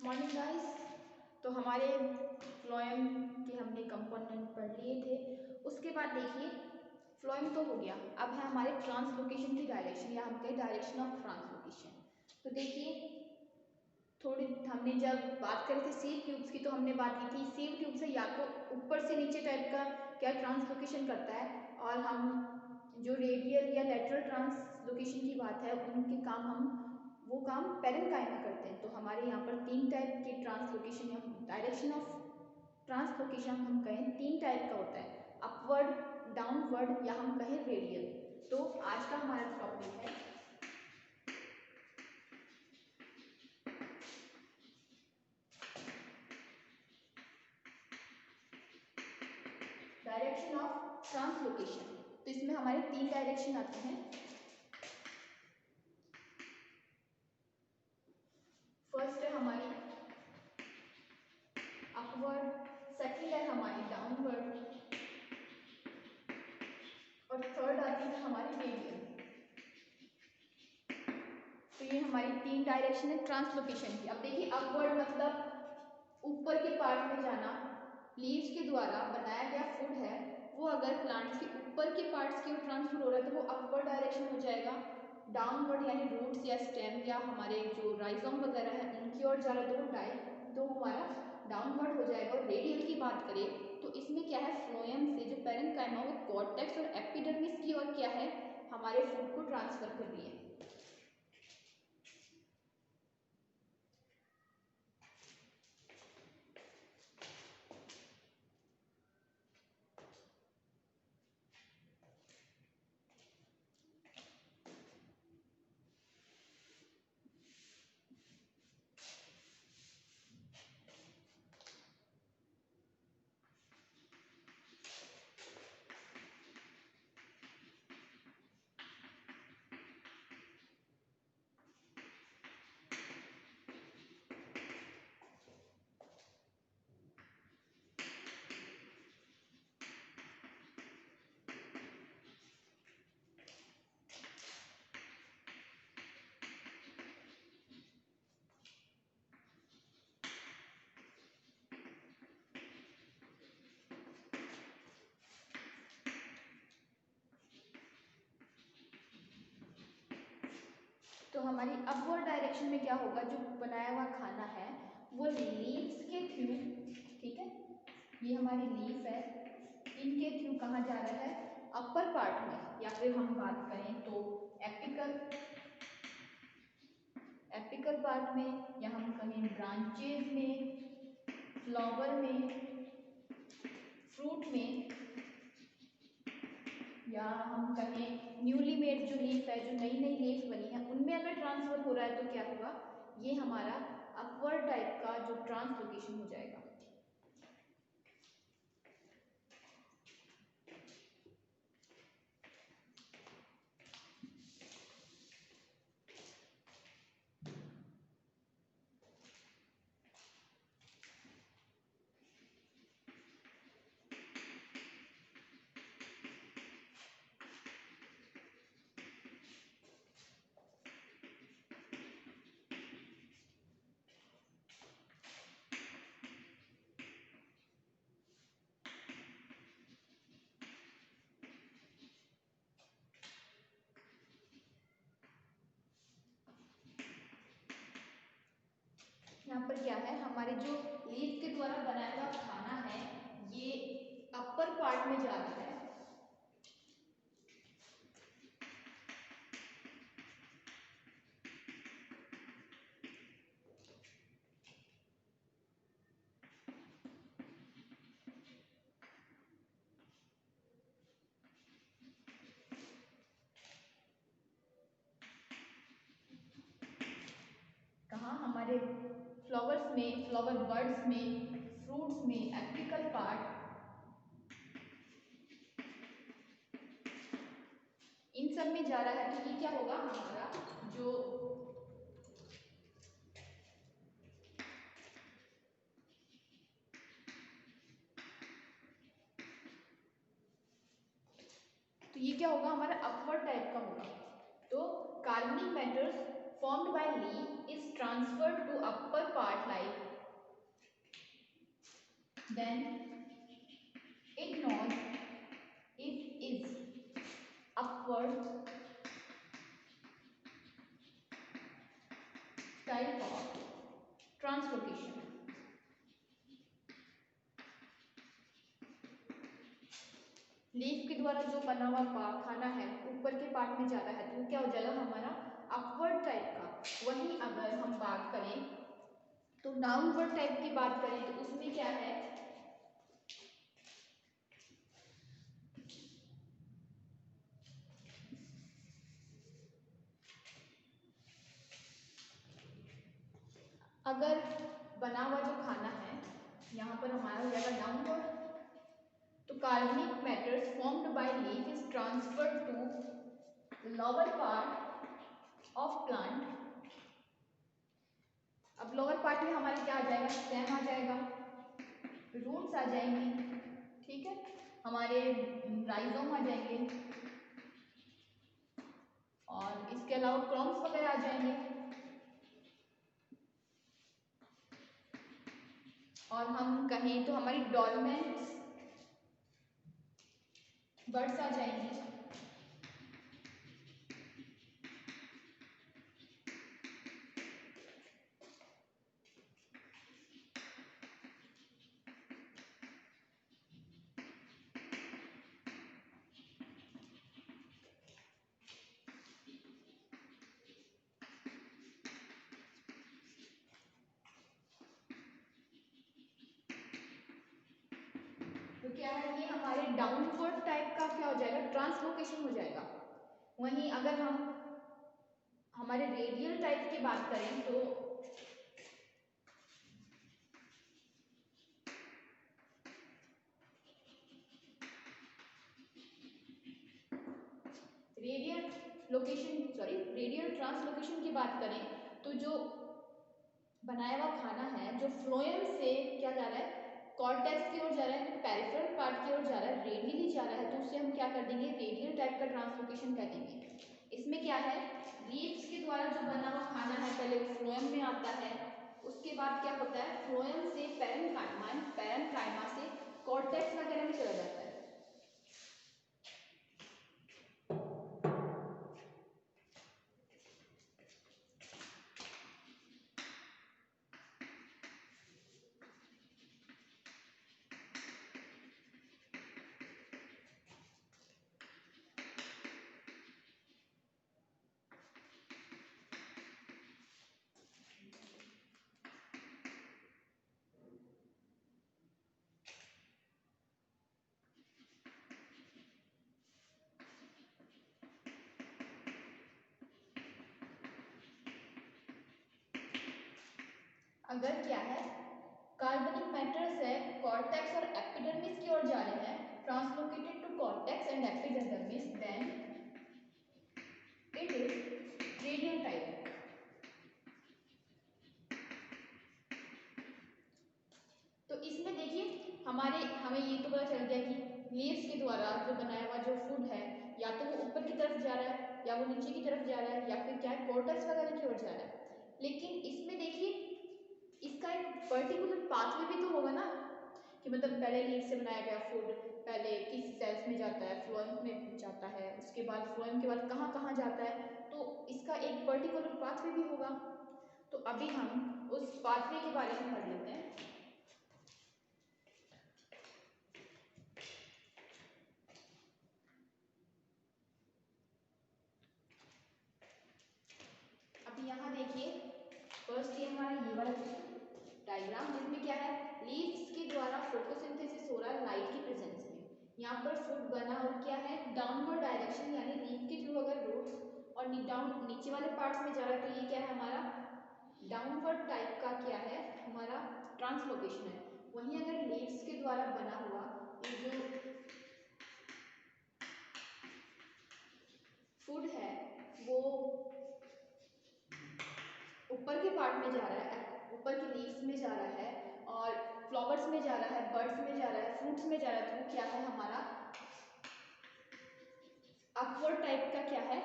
Morning guys. तो हमारे phloem के हमने कंपोनेंट पढ़ लिए थे। उसके बाद देखिए फ्लोएम तो हो गया, अब है हमारे ट्रांसलोकेशन की डायरेक्शन, या हम कहें डायरेक्शन ऑफ ट्रांसलोकेशन। तो देखिए थोड़ी हमने जब बात करी थी सीव ट्यूब्स की, तो हमने बात की थी सीव ट्यूब से या तो ऊपर से नीचे टाइप का क्या ट्रांसलोकेशन करता है, और हम जो रेडियल या लेटरल ट्रांसलोकेशन की बात है उनके काम हम वो काम पैरेन्काइमा करते हैं। तो हमारे यहाँ पर तीन टाइप के ट्रांसलोकेशन या डायरेक्शन ऑफ ट्रांसलोकेशन हम कहें तीन टाइप का होता है, अपवर्ड, डाउनवर्ड, या हम कहें रेडियल। तो आज का हमारा टॉपिक है डायरेक्शन ऑफ ट्रांसलोकेशन। तो इसमें हमारे तीन डायरेक्शन आते हैं। फर्स्ट है हमारी अपवर्ड, सेकंड है हमारी डाउनवर्ड, और थर्ड आती है हमारी रेडियल। तो ये हमारी तीन डायरेक्शन है ट्रांसलोकेशन की। अब देखिए अपवर्ड मतलब ऊपर के पार्ट में जाना, लीव्स के द्वारा बनाया गया फूड है वो अगर प्लांट्स के ऊपर के पार्ट्स की ओर ट्रांसफर हो रहा है तो वो अपवर्ड डायरेक्शन हो जाएगा। डाउनवर्ड यानी रूट्स या स्टेम या हमारे जो राइजोम वगैरह है उनकी ओर जा रहा है तो हमारा डाउनवर्ड हो जाएगा। और रेडियल की बात करें तो इसमें क्या है, फ्लोएम से जो पैरेन्काइमा वो कॉर्टेक्स और एपिडर्मिस की ओर क्या है हमारे फूड को ट्रांसफर कर रही है। तो हमारी अपवर्ड डायरेक्शन में क्या होगा, जो बनाया हुआ खाना है वो लीव्स के थ्रू, ठीक है, ये हमारी लीफ है, इनके थ्रू कहाँ जा रहा है, अपर पार्ट में, या फिर हम बात करें तो एपिकल पार्ट में, या हम कहें ब्रांचेज में, फ्लावर में, फ्रूट में, या हम कहें न्यूली मेड जो लीफ है, जो नई नई लीफ बनी है उनमें अगर ट्रांसफर हो रहा है तो क्या होगा, ये हमारा अपवर्ड टाइप का जो ट्रांसलोकेशन हो जाएगा। यहाँ पर क्या है, हमारे जो लीफ के द्वारा बनाया हुआ खाना है ये अपर पार्ट में जा रहा है, कहाँ हमारे फ्लावर्स में, फ्लावर बर्ड्स में, फ्रूट्स में, एपिकल पार्ट, इन सब में जा रहा है। तो ये क्या होगा हमारा जो तो ये क्या होगा हमारा अपवर्ड टाइप का होगा। तो कार्बनिक matters formed by leaf is transferred to upper part like, then it knows it is upward type of translocation. Leaf के द्वारा जो बना हुआ खाना है ऊपर के पार्ट में जाता है तो क्या हो जाएगा हमारा अपवर्ड टाइप का। वहीं अगर हम बात करें तो डाउनवर्ड टाइप की बात करें तो उसमें क्या है, अगर बना हुआ जो खाना है यहाँ पर हमारा हो जाएगा डाउनवर्ड, तो कार्बनिक matters formed by leaf is transferred to lower part of plant. अब लोअर पार्ट में हमारे क्या आ जाएगा, स्टेम आ जाएगा, रूट्स आ जाएंगी, ठीक है, हमारे राइजोम आ जाएंगे और इसके अलावा क्रॉम्स वगैरह आ जाएंगे और हम कहें तो हमारी डॉर्मेंट बर्ड्स आ जाएंगी। तो क्या है ये हमारे डाउनवर्ड टाइप का क्या हो जाएगा, ट्रांसलोकेशन हो जाएगा। वहीं अगर हम हमारे रेडियल टाइप की बात करें तो रेडियल ट्रांसलोकेशन की बात करें तो जो बनाया हुआ खाना है जो फ्लोएम से क्या जा रहा है, कॉर्टेक्स की ओर जा रहा है, पेरिफेरल पार्ट की ओर जा रहा है, रेडियली जा रहा है, तो उससे हम क्या कर देंगे, रेडियल टाइप का ट्रांसलोकेशन कर देंगे। इसमें क्या है, लीव्स के द्वारा जो बना हुआ खाना है पहले वो फ्लोएम में आता है, उसके बाद क्या होता है फ्लोएम से पैरेन्काइमा से कॉर्टेक्स वगैरह में चला जाता है। अगर क्या है कार्बनिक मैटर्स है कॉर्टेक्स और एपिडर्मिस की ओर जा रहे हैं, translocated to cortex and epidermis, then it is radial type. तो इसमें देखिए हमें ये तो पता चल गया कि लीव्स के द्वारा जो बनाया हुआ जो फूड है या तो वो ऊपर की तरफ जा रहा है या वो नीचे की तरफ जा रहा है या फिर क्या है कॉर्टेक्स वगैरह की ओर जा रहा है। लेकिन इसमें देखिए इसका एक पर्टिकुलर पाथवे भी तो होगा ना कि मतलब पहले लीफ से बनाया गया फूड पहले किस सेल्स में जाता है, फ्लोएम में जाता है, उसके बाद फ्लोएम के बाद कहाँ कहाँ जाता है, तो इसका एक पर्टिकुलर पाथवे भी होगा। तो अभी हम उस पाथवे के बारे में पढ़ लेते हैं। अभी यहाँ देखिए फर्स्ट ये हमारा ये वाला डायग्राम जिसमें क्या है लीव्स के द्वारा फोटोसिंथेसिस हो रहा है लाइट की प्रेजेंस में। यहाँ पर फूड बना और क्या है डाउनवर्ड डायरेक्शन यानी लीफ के थ्रू अगर रूट्स और नीचे वाले पार्ट्स में जा रहा है तो ये क्या है हमारा डाउनवर्ड टाइप का क्या है हमारा ट्रांसलोकेशन है। वहीं अगर लीव्स के द्वारा बना हुआ ये जो फूड है वो ऊपर के पार्ट में जा रहा है, ऊपर की लीव्स में जा रहा है और फ्लावर्स में जा रहा है, बर्ड्स में जा रहा है, फ्रूट्स में जा रहा है, तो वो क्या है हमारा अपवर्ड टाइप का क्या है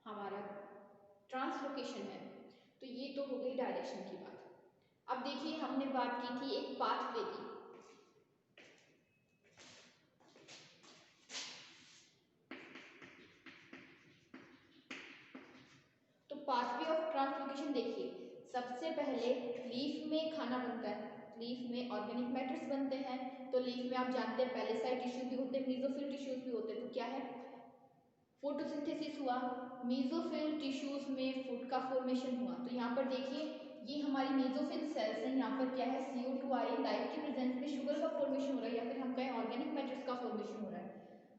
हमारा ट्रांसलोकेशन है। तो ये तो हो गई डायरेक्शन की बात। अब देखिए हमने बात की थी एक पाथवे की। तो पाथवे ऑफ ट्रांसलोकेशन देखिए, सबसे पहले लीफ में खाना बनता है, लीफ में ऑर्गेनिक मैटर्स बनते हैं। तो लीफ में आप जानते हैं पेलिसाइड टिश्यू भी होते हैं, मेसोफिल टिश्यूज भी होते हैं। तो क्या है, फोटोसिंथेसिस हुआ, मेसोफिल टिश्यूज में फूड का फॉर्मेशन हुआ। तो यहाँ पर देखिए ये हमारी मेसोफिल सेल्स हैं, यहाँ पर क्या है CO2 आ रही है, लाइट के प्रेजेंस में शुगर का फॉर्मेशन हो रहा है, या फिर हम कहें ऑर्गेनिक मैटर्स का फॉर्मेशन हो रहा है।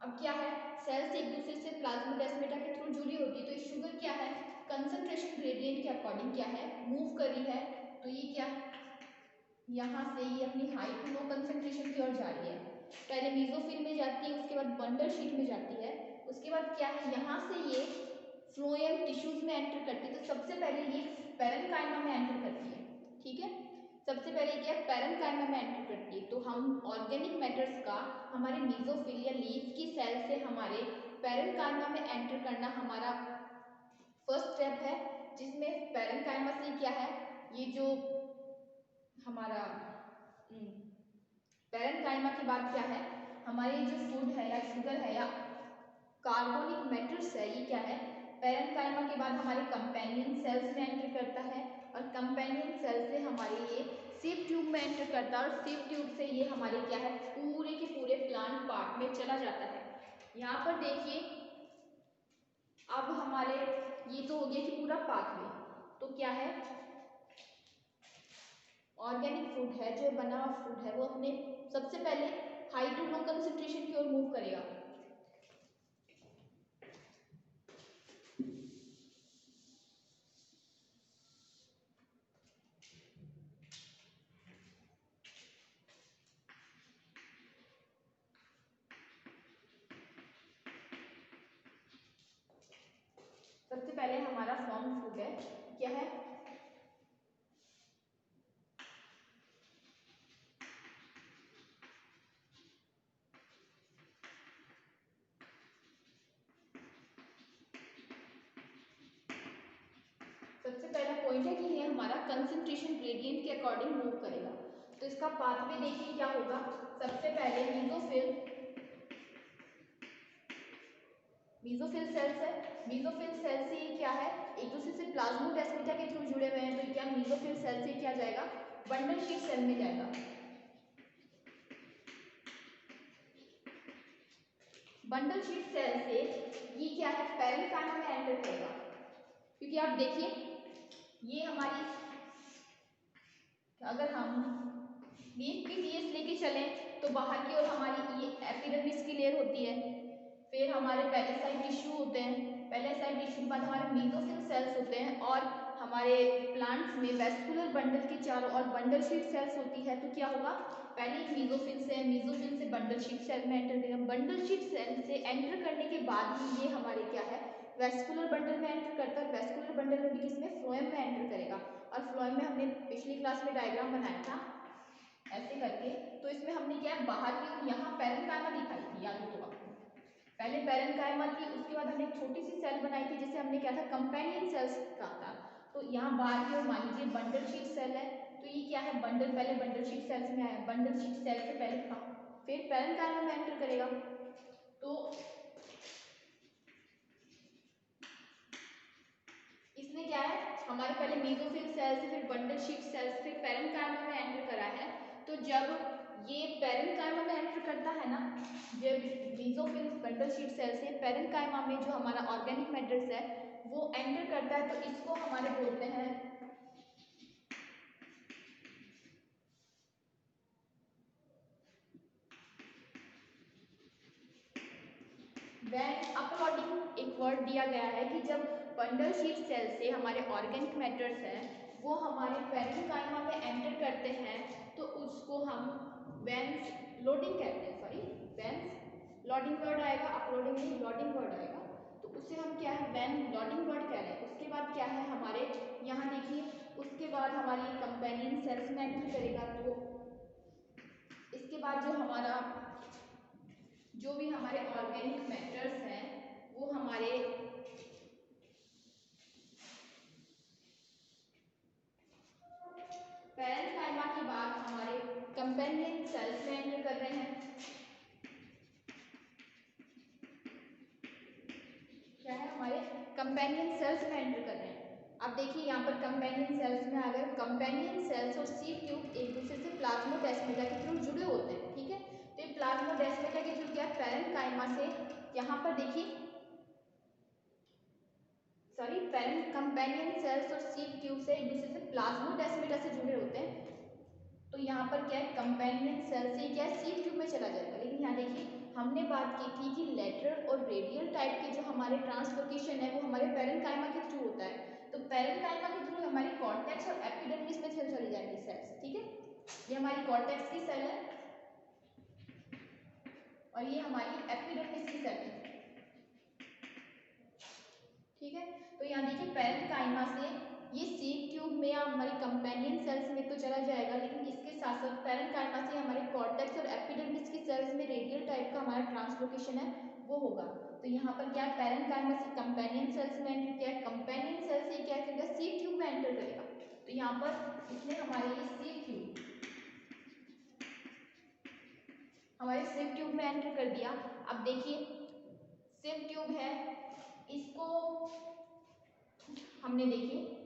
अब क्या है, सेल्स एक दूसरे से प्लाज्मोडेस्माटा के थ्रू जुड़ी होती है। तो ये शुगर क्या है, कंसंट्रेशन ग्रेडियंट के अकॉर्डिंग क्या है मूव कर रही है। तो ये क्या, यहाँ से ये अपनी हाई टू लो कंसंट्रेशन की ओर जा रही है। पहले मेसोफिल में जाती है, उसके बाद बंडल शीट में जाती है, उसके बाद क्या है यहाँ से ये फ्लोएम टिश्यूज में एंटर करती है। तो सबसे पहले ये पैरेन्काइमा में एंटर करती है, ठीक है। सबसे पहले क्या पैरेन्काइमा में एंटर करती है। तो हम ऑर्गेनिक मैटर्स का हमारे मेसोफिल या लीफ की सेल से हमारे पैरेन्काइमा में एंटर करना हमारा फर्स्ट स्टेप है, जिसमें पैरेन्काइमा से क्या है, ये जो हमारा पैरेन्काइमा के बाद क्या है, हमारी जो फूड है या शुगर है या कार्बोनिक मैटर्स है, ये क्या है पैरेन्काइमा के बाद हमारे कंपेनियन सेल्स में एंटर करता है, और कंपेनियन सेल से हमारे ये सिव ट्यूब में एंटर करता है, और सिव ट्यूब से ये हमारे क्या है पूरे के पूरे प्लांट पार्ट में चला जाता है। यहाँ पर देखिए अब हमारे ये तो हो गया कि पूरा पाथवे। तो क्या है, ऑर्गेनिक फूड है, जो बना हुआ फूड है, वो अपने सबसे पहले हाई टू लो कंसंट्रेशन की ओर मूव करेगा। सबसे पहले हमारा फॉर्म फूड है, क्या है सबसे पहला पॉइंट है कि ये हमारा कंसंट्रेशन ग्रेडियंट के अकॉर्डिंग मूव करेगा। तो इसका पाथवे देखिए क्या होगा, सबसे पहले मेसोफिल सेल्स है, मेसोफिल सेल से ये क्या है एक दूसरे से प्लाज्मोडेस्माटा के थ्रू जुड़े हुए हैं। तो क्या मेसोफिल सेल से क्या जाएगा, बंडल शीट सेल में जाएगा। बंडल शीट सेल से ये क्या है पैरेन्काइमा में एंटर करेगा, क्योंकि आप देखिए ये हमारी, अगर हम लीफ की टीएस लेके चलें तो बाहर की ओर हमारी ये एपिडर्मिस की लेयर होती है, फिर हमारे पेलिसाइड टिश्यू होते हैं, पेलिसाइड टिश्यू के बाद हमारे मेसोफिल सेल्स होते हैं, और हमारे प्लांट्स में वेस्कुलर बंडल के चारों ओर बंडल शीट सेल्स होती है। तो क्या होगा, पहले मेसोफिल से बंडल शीट सेल में एंटर करेगा, बंडल शीट सेल से एंटर करने के बाद ही ये हमारे क्या है वेस्कुलर बंडल में एंटर करता है, वेस्कुलर बंडल में भी किसमें फ्लोएम में एंटर करेगा। और फ्लोएम में हमने पिछली क्लास में डायग्राम बनाया था ऐसे करके। तो इसमें हमने क्या है बाहर की यहाँ पैरेन्काइमा दिखाई थी, याद हो तो आपको, पहले पैरेन्काइमा थी, उसके बाद हमने एक छोटी सी सेल बनाई थी जिसे हमने क्या था कंपेनियन सेल्स कहा था। तो यहाँ बाहर की ओर मान लीजिए बंडल शीट सेल है, तो ये क्या है बंडल, पहले बंडल शीट सेल्स में आया, बंडल शीट सेल से पहले फिर पैरेन्काइमा में एंटर करेगा। तो इसमें क्या है हमारे पहले मेसोफिल सेल से फिर बंडल शीट सेल से फिर पैरेन्काइमा में एंटर करा है। तो जब ये पैरेन्काइमा में एंटर करता है ना, जब मेसोफिल बंडल शीट सेल से पैरेन्काइमा में जो हमारा ऑर्गेनिक मैटर्स है वो एंटर करता है, तो इसको हमारे बोलते हैं व्हेन अपलोडिंग। एक वर्ड दिया गया है कि जब बंडल शीट सेल से हमारे ऑर्गेनिक मैटर्स हैं वो हमारे पैरेन्काइमा में एंटर करते हैं, तो उसको हम वेंस लोडिंग कहते हैं, सॉरी वेंस लॉडिंग वर्ड आएगा, अपलोडिंग नहीं लॉडिंग वर्ड आएगा, तो उसे हम क्या है वेन लॉडिंग वर्ड कह रहे हैं। उसके बाद क्या है हमारे यहाँ देखिए, उसके बाद हमारी कंपेनियन सेल्स में एंटर करेगा। तो इसके बाद जो भी हमारे ऑर्गेनिक मैटर्स हैं वो हमारे कंपेनियन सेल्स में एंटर कर रहे हैं। क्या है, हमारे कंपेनियन सेल्स में एंटर कर रहे हैं। अब देखिए यहाँ पर कंपेनियन सेल्स में अगर कंपेनियन सेल्स और सीड ट्यूब एक दूसरे से प्लाज्मोडेस्माटा के थ्रू जुड़े होते हैं, ठीक है। तो ये प्लाज्मोडेस्माटा के थ्रू क्या है, पैरेन्काइमा से यहाँ पर देखिए कंपेनियन सेल्स और सीड ट्यूब से एक दूसरे से प्लाज्मोडेस्माटा से जुड़े होते हैं। तो यहाँ पर क्या है, कंपेनियन सेल से क्या है, सीड ट्यूब में चला जाएगा। लेकिन यहाँ देखिए हमने बात की थी कि लेटरल और रेडियल टाइप के जो हमारे ट्रांसलोकेशन है वो हमारे पैरेन्काइमा के थ्रू होता है। तो पैरेन्काइमा के थ्रू हमारी कॉर्टेक्स और एपिडर्मिस में चली जाएंगी सेल्स, ठीक है। ये हमारी कॉर्टेक्स की सेल है और ये हमारी एपिडर्मिस की सेल है, ठीक है। तो यहाँ देखिए पैरेन्काइमा से ये सीड ट्यूब में या हमारी कंपेनियन सेल्स में तो चला जाएगा, लेकिन इसके साथ साथ पैरेन्काइमा से हमारे कॉर्टेक्स और एपिडर्मिस की सेल्स में रेडियल टाइप का हमारा ट्रांसलोकेशन है वो होगा। तो यहाँ पर क्या है, पैरेन्काइमा से कंपेनियन सेल्स में एंटर किया है, कंपेनियन सेल से क्या करेगा, सीड ट्यूब में एंटर करेगा। तो यहाँ पर इसने हमारे ये सीड ट्यूब में एंटर कर दिया। अब देखिए सीड ट्यूब है, इसको हमने देखिए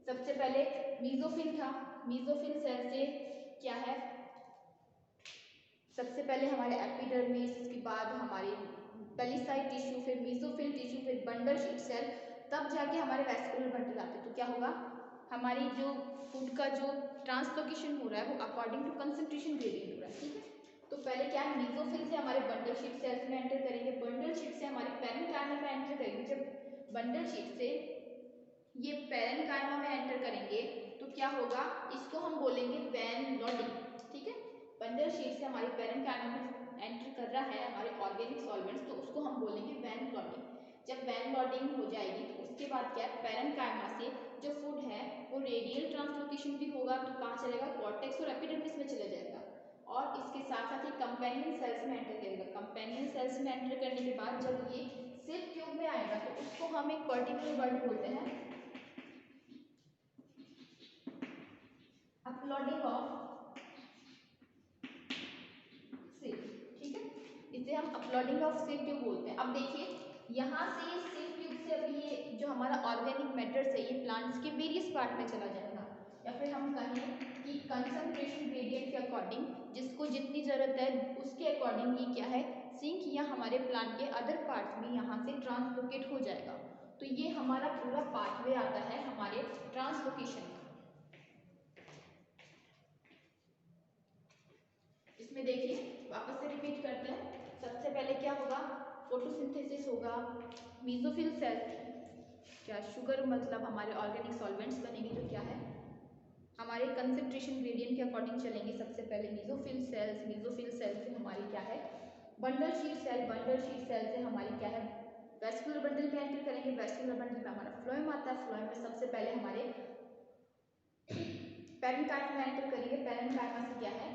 सबसे पहले मीजोफिल था, मीजोफिल सेल से क्या है, सबसे पहले हमारे एपिडर्मिस, उसके बाद हमारे पेलिसाइड टिश्यू, फिर मीजोफिल टिश्यू, फिर बंडल शीट सेल, तब जाके हमारे वैस्कुलर बंडल आते हैं। तो क्या होगा, हमारी जो फूड का जो ट्रांसलोकेशन हो रहा है वो अकॉर्डिंग टू कंसंट्रेशन ग्रेडियंट हो रहा है, ठीक है। तो पहले क्या है, मीजोफिल से हमारे बंडल शीट सेल्स में एंटर करेंगे, बंडल शीट से हमारे पैरेन्काइमा में एंटर करेंगे। जब बंडल शीट से ये पैरेन्काइमा में एंटर करेंगे तो क्या होगा, इसको हम बोलेंगे वैन ब्लॉटिंग, ठीक है। बंडल शीट से हमारी पैरेन्काइमा में एंटर कर रहा है हमारे ऑर्गेनिक सॉल्वेंट्स, तो उसको हम बोलेंगे वैन ब्लॉटिंग। जब वैन ब्लॉटिंग हो जाएगी तो उसके बाद क्या है, पैरेन्काइमा से जो फूड है वो रेडियल ट्रांसलोकेशन भी होगा, तो कहाँ चलेगा, कॉर्टेक्स और एपिडर्मिस में चला जाएगा। और इसके साथ साथ ये कंपेनियन सेल्स में एंटर करेगा। कंपेनियन सेल्स में एंटर करने के बाद जब ये सीड ट्यूब में आएगा तो उसको हम एक पर्टिकुलर वर्ड बोलते हैं अपलोडिंग ऑफ सीड, ठीक है। इसे हम अपलोडिंग ऑफ सीड ट्यूब बोलते हैं। अब देखिए यहाँ से सीड ट्यूब से अभी ये जो हमारा ऑर्गेनिक मैटर्स है ये प्लांट्स के वेरियस पार्ट में चला जाएगा, या फिर हम कहें कि कंसंट्रेशन ग्रेडियंट के अकॉर्डिंग जिसको जितनी ज़रूरत है उसके अकॉर्डिंग ये क्या है, सिंक या हमारे प्लांट के अदर पार्ट्स में यहाँ से ट्रांसलोकेट हो जाएगा। तो ये हमारा पूरा पाथवे आता है हमारे ट्रांसलोकेशन का। इसमें देखिए वापस से रिपीट करते हैं। सबसे पहले क्या होगा, फोटोसिंथेसिस होगा, मीजोफिल सेल क्या शुगर मतलब हमारे ऑर्गेनिक सॉल्वेंट्स बनेंगे जो क्या है हमारे कंसंट्रेशन ग्रेडियंट के अकॉर्डिंग चलेंगे। सबसे पहले मीजोफिल सेल से हमारी क्या है बंडल शीट सेल से हमारी क्या है वेस्कुलर बंडल में एंटर करेंगे। वेस्कुलर बंडल में हमारा फ्लोएम आता है, फ्लोएम में सबसे पहले हमारे पैरेन्काइमा में एंटर करेंगे। पैरेन्काइमा से क्या है,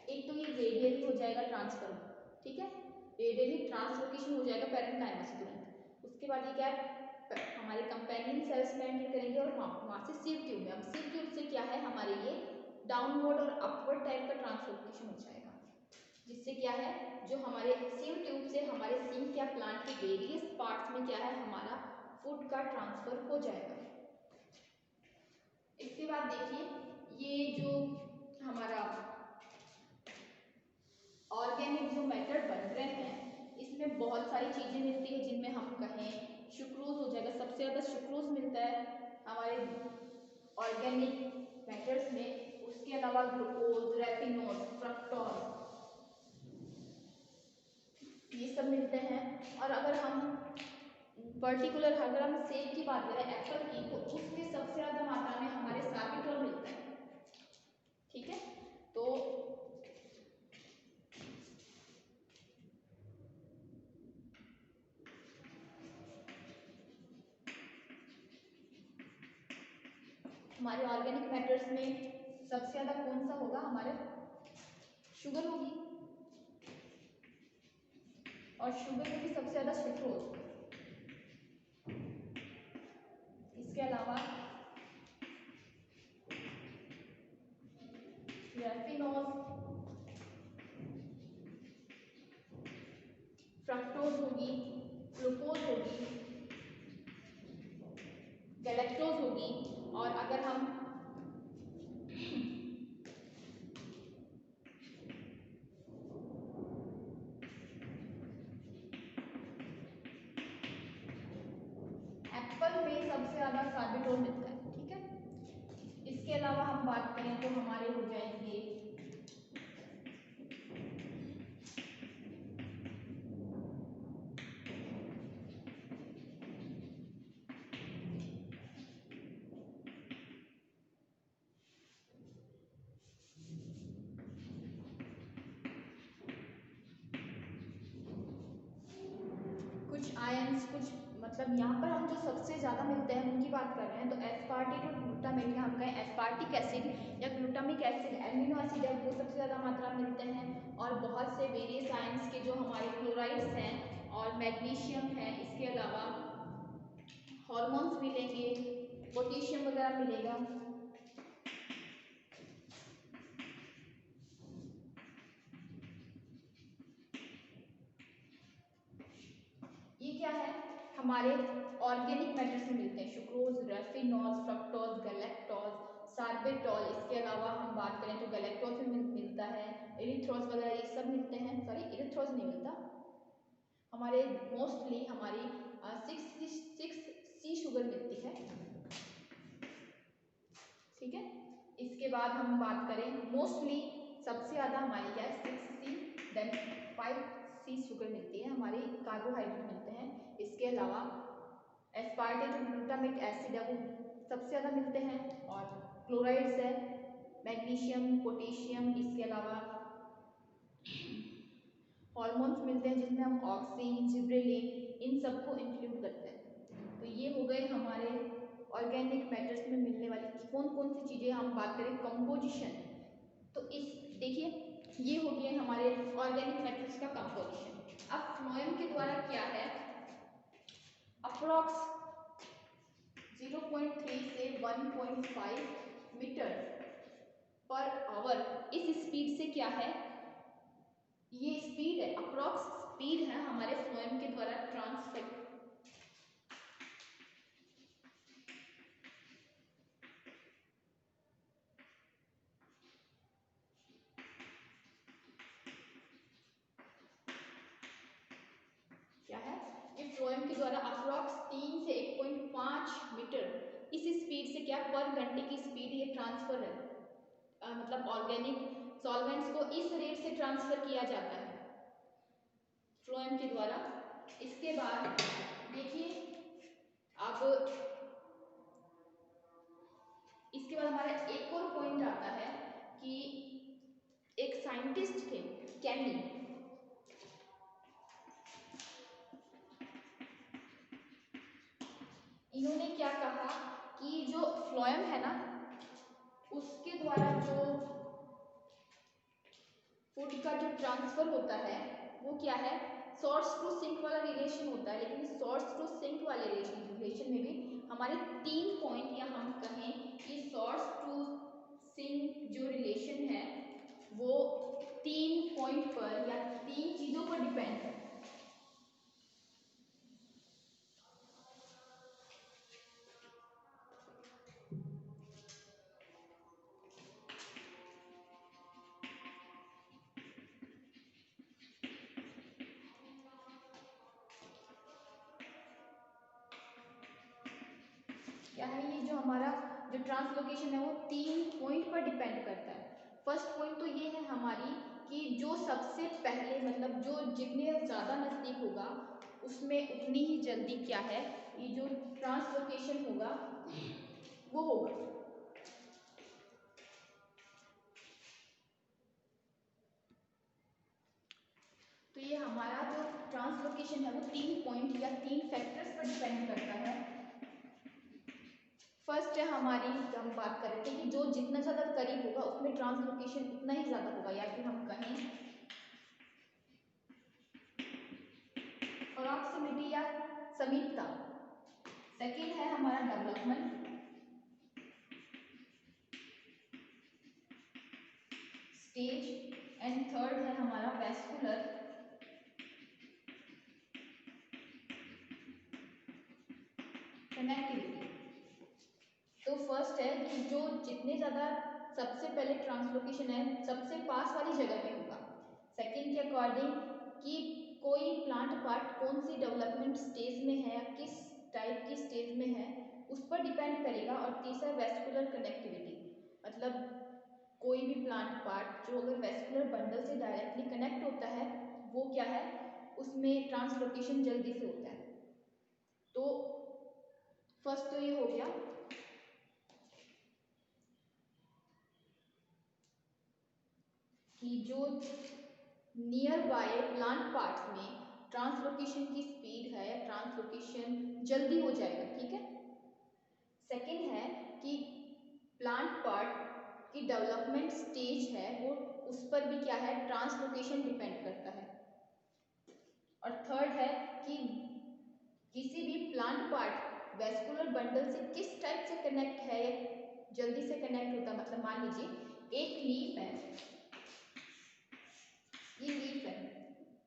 एक तो ये रेडियली हो जाएगा ट्रांसफर, ठीक है, रेडियली ट्रांसलोकेशन हो जाएगा पैरेन्काइमा से तुरंत। उसके बाद ये क्या है हमारे कंपेनियन सेल्स में एंटर करेंगे और वहाँ से सीड ट्यूब में। अब सीड ट्यूब से क्या है हमारे ये डाउनवर्ड और अपवर्ड टाइप का ट्रांसलोकेशन हो जाएगा, जिससे क्या है जो हमारे सीड ट्यूब से हमारे सिंक या प्लांट के वेरियस पार्ट्स में क्या है हमारा फूड का ट्रांसफर हो जाएगा। इसके बाद देखिए ये जो हमारा ऑर्गेनिक जो मैटर बन रहे हैं इसमें बहुत सारी चीज़ें मिलती है, जिनमें हम कहें सुक्रोज हो जाएगा, सबसे ज़्यादा सुक्रोज मिलता है हमारे ऑर्गेनिक मैटर्स में। उसके अलावा ग्लूकोज, रैफिनोज, फ्रक्टोज ये सब मिलते हैं। और अगर हम पर्टिकुलर अगर हम सेब की बात करें, एप्पल की, तो उसमें सबसे ज़्यादा मात्रा में हमारे सार्बिटोल मिलता है, ठीक है। तो हमारे ऑर्गेनिक मैटर्स में सबसे ज़्यादा कौन सा होगा, हमारे शुगर होगी, और शुगर में भी सबसे ज़्यादा सुक्रोज। इसके अलावा रैफिनोज, गैलेक्टोज होगी। और अगर हम एप्पल में सबसे ज़्यादा सार्बिटोल मिलता है, ठीक है। इसके अलावा हम बात करें तो हमारे हो जाएंगे कुछ आयंस, कुछ मतलब यहाँ पर हम जो सबसे ज़्यादा मिलते हैं उनकी बात कर रहे हैं। तो एस्पार्टिक और ग्लूटामेट, हम कहें एस्पार्टिक एसिड या ग्लूटामिक एसिड, एमिनो एसिड है, वो सबसे ज़्यादा मात्रा में मिलते हैं। और बहुत से वेरियस आयंस के जो हमारे क्लोराइड्स हैं और मैग्नीशियम है, इसके अलावा हॉर्मोन्स मिलेंगे, पोटेशियम वगैरह मिलेगा। ये क्या है, हमारे ऑर्गेनिक मैटर्स में मिलते हैं, सुक्रोज, रेफिनॉल, फ्रक्टोज, गैलेक्टोज, सार्बिटोल। इसके अलावा हम बात करें तो गैलेक्टोज में मिलता है, इरिथ्रोज वगैरह ये सब मिलते हैं। सॉरी, इरिथ्रोज नहीं मिलता, हमारे मोस्टली हमारी 6 शुगर मिलती है, ठीक है। इसके बाद हम बात करें मोस्टली सबसे ज़्यादा हमारी क्या है 6C, देन 5C शुगर मिलती है, हमारी कार्बोहाइड्रेट मिलते हैं। इसके अलावा एस्पार्टेट और ग्लूटामिक एसिड है वो सबसे ज़्यादा मिलते हैं, और क्लोराइड्स है, मैग्नीशियम, पोटेशियम, इसके अलावा हॉर्मोन्स मिलते हैं जिसमें हम ऑक्सिन, जिब्रेलिन इन सबको इंक्लूड करते हैं। तो ये हो गए हमारे ऑर्गेनिक मैटर्स में मिलने वाली कौन कौन सी चीज़ें। हम बात करें कंपोजिशन, तो इस देखिए ये हो गए हमारे ऑर्गेनिक मैटर्स का कंपोजिशन। अब फ्लोएम के द्वारा क्या है, अप्रॉक्स 0.3 से 1.5 मीटर पर आवर, इस स्पीड से क्या है, ये स्पीड है, अप्रॉक्स स्पीड है हमारे फ्लोएम के द्वारा ट्रांसफर। क्या है, ये फ्लोएम के द्वारा अप्रॉक्स 3 से 1.5 मीटर इस स्पीड से क्या पर घंटे की स्पीड ये ट्रांसफर है, मतलब ऑर्गेनिक सॉल्वेंट्स को इस रेट से ट्रांसफर किया जाता है फ्लोएम के द्वारा। इसके बाद देखिए, अब इसके बाद हमारा एक और पॉइंट आता है कि एक साइंटिस्ट थे कैनी, इन्होंने क्या कहा कि जो फ्लोएम है ना उसके द्वारा जो फूड का जो ट्रांसफर होता है वो क्या है, सोर्स टू सिंक वाला रिलेशन होता है। लेकिन इस सोर्स टू सिंक वाले रिलेशन में भी हमारे 3 पॉइंट, या हम कहें कि सोर्स टू सिंक जो रिलेशन है वो 3 पॉइंट पर या 3 चीजों पर डिपेंड है। क्या है, ये जो हमारा जो ट्रांसलोकेशन है वो 3 पॉइंट पर डिपेंड करता है। फर्स्ट पॉइंट तो ये है हमारी कि जो सबसे पहले, मतलब जो जितने ज़्यादा नज़दीक होगा उसमें उतनी ही जल्दी क्या है, ये जो ट्रांसलोकेशन होगा वो होगा। तो ये हमारा जो ट्रांसलोकेशन है वो 3 पॉइंट या 3 फैक्टर्स पर डिपेंड करता है। फर्स्ट है हमारी, हम बात कर रहे थे कि जो जितना ज़्यादा करीब होगा उसमें ट्रांसलोकेशन उतना ही ज़्यादा होगा, या फिर हम कहें प्रॉक्सिमिटी या समीपता। सेकेंड है हमारा डेवलपमेंट स्टेज, एंड थर्ड है हमारा वैस्कुलर कनेक्टिविटी। है कि जो जितने ज़्यादा सबसे पहले ट्रांसलोकेशन है सबसे पास वाली जगह में होगा। सेकंड के अकॉर्डिंग कि कोई प्लांट पार्ट कौन सी डेवलपमेंट स्टेज में है, किस टाइप की स्टेज में है, उस पर डिपेंड करेगा। और तीसरा वेस्कुलर कनेक्टिविटी, मतलब कोई भी प्लांट पार्ट जो अगर वेस्कुलर बंडल से डायरेक्टली कनेक्ट होता है वो क्या है, उसमें ट्रांसलोकेशन जल्दी से होता है। तो फर्स्ट तो ये हो गया कि जो नियर बाय प्लांट पार्ट्स में ट्रांसलोकेशन की स्पीड है या ट्रांसलोकेशन जल्दी हो जाएगा, ठीक है। सेकंड है कि प्लांट पार्ट की डेवलपमेंट स्टेज है वो, उस पर भी क्या है, ट्रांसलोकेशन डिपेंड करता है। और थर्ड है कि किसी भी प्लांट पार्ट वेस्कुलर बंडल से किस टाइप से कनेक्ट है या जल्दी से कनेक्ट होता है। मतलब मान लीजिए एक लीफ है, ये लीफ है,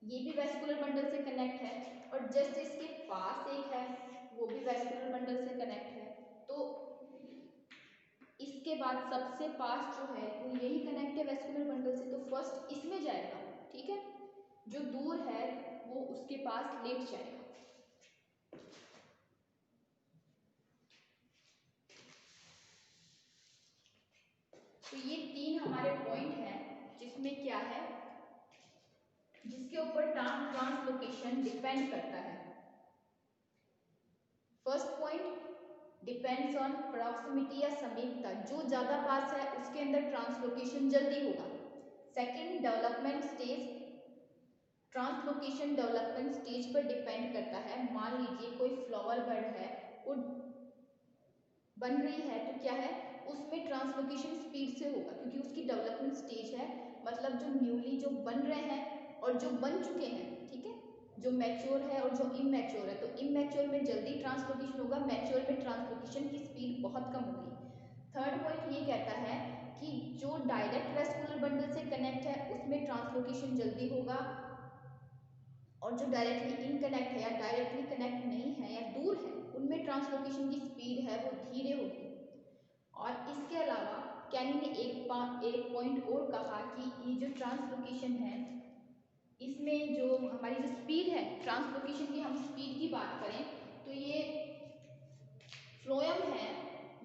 ये भी वेस्कुलर बंडल से कनेक्ट है, और जस्ट इसके पास एक है वो भी वेस्कुलर बंडल से कनेक्ट है। तो इसके बाद सबसे पास जो है वो यही कनेक्ट है वेस्कुलर बंडल से, तो फर्स्ट इसमें जाएगा, ठीक है। जो दूर है वो उसके पास लेट जाएगा। तो ये तीन हमारे पॉइंट हैं जिसमें क्या है, जिसके ऊपर ट्रांसलोकेशन डिपेंड करता है। First point depends on proximity या समीपता, जो ज्यादा पास है उसके अंदर ट्रांसलोकेशन जल्दी होगा। Second development stage, translocation development stage पर डिपेंड करता है। मान लीजिए कोई फ्लावर बर्ड है वो बन रही है, तो क्या है उसमें ट्रांसलोकेशन स्पीड से होगा क्योंकि उसकी डेवलपमेंट स्टेज है, मतलब जो न्यूली जो बन रहे हैं और जो बन चुके हैं, ठीक है, जो मैच्योर है और जो इमैच्योर है, तो इमैच्योर में जल्दी ट्रांसलोकेशन होगा, मैच्योर में ट्रांसलोकेशन की स्पीड बहुत कम होगी। थर्ड पॉइंट ये कहता है कि जो डायरेक्ट वेस्कुलर बंडल से कनेक्ट है उसमें ट्रांसलोकेशन जल्दी होगा, और जो डायरेक्टली इनकनेक्ट है या डायरेक्टली कनेक्ट नहीं है या दूर है उनमें ट्रांसलोकेशन की स्पीड है वो धीरे होगी। और इसके अलावा कैनी ने एक पॉइंट और कहा कि ये जो ट्रांसलोकेशन है इसमें जो हमारी जो स्पीड है ट्रांसलोकेशन की, हम स्पीड की बात करें तो ये फ्लोएम है,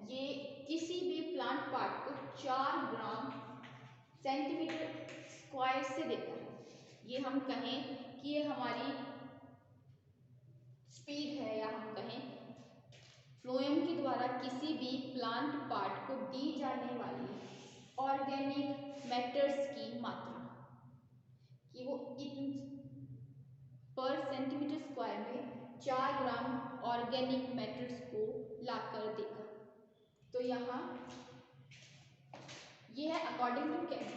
ये किसी भी प्लांट पार्ट को 4 ग्राम सेंटीमीटर स्क्वायर से देता है। ये हम कहें कि ये हमारी स्पीड है, या हम कहें फ्लोएम के द्वारा किसी भी प्लांट पार्ट को दी जाने वाली ऑर्गेनिक मैटर्स की मात्रा, कि वो पर सेंटीमीटर स्क्वायर में 4 ग्राम ऑर्गेनिक मैटर्स को लाकर देगा। तो यहाँ ये है अकॉर्डिंग टू कैनी।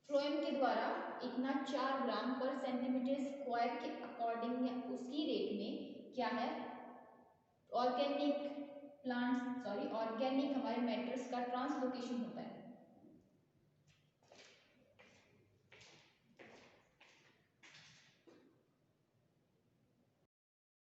फ्लोएम के द्वारा इतना 4 ग्राम पर सेंटीमीटर स्क्वायर के अकॉर्डिंग या उसकी रेट में क्या है ऑर्गेनिक हमारे मैटर्स का ट्रांसलोकेशन होता है।